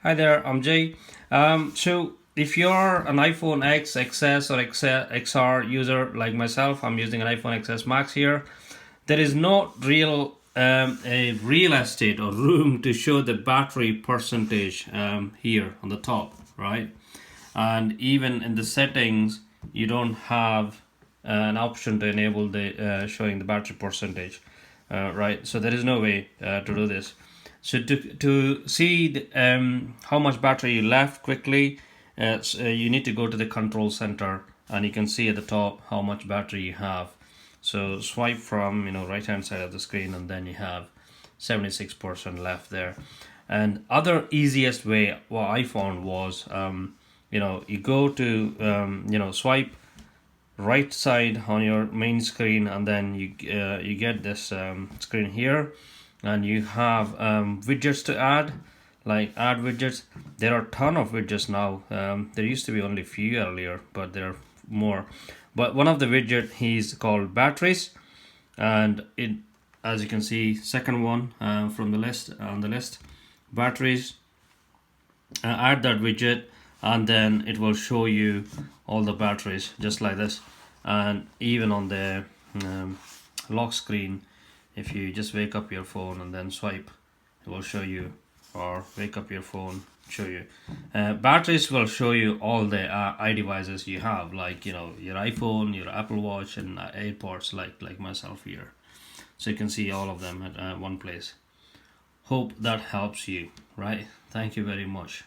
Hi there, I'm Jay. So if you're an iPhone X, XS, or XR user like myself, I'm using an iPhone XS Max here. There is not a real estate or room to show the battery percentage here on the top, right? And even in the settings, you don't have an option to enable the showing the battery percentage, right? So there is no way to do this. So to see how much battery you left quickly, you need to go to the control center, and you can see at the top how much battery you have. So swipe from right hand side of the screen, and then you have 76% left there. And other easiest way what I found was you go to swipe right side on your main screen, and then you get this screen here, and you have widgets to add, like add widgets. There are a ton of widgets now. There used to be only a few earlier, but there are more. But one of the widget is called batteries, and it, as you can see, second one from the list on the list, batteries. Add that widget, and then it will show you all the batteries just like this. And even on the lock screen, if you just wake up your phone and then swipe, it will show you, or wake up your phone, show you. Batteries will show you all the iDevices you have, like your iPhone, your Apple Watch, and AirPods, like myself here. So you can see all of them at one place. Hope that helps you, right? Thank you very much.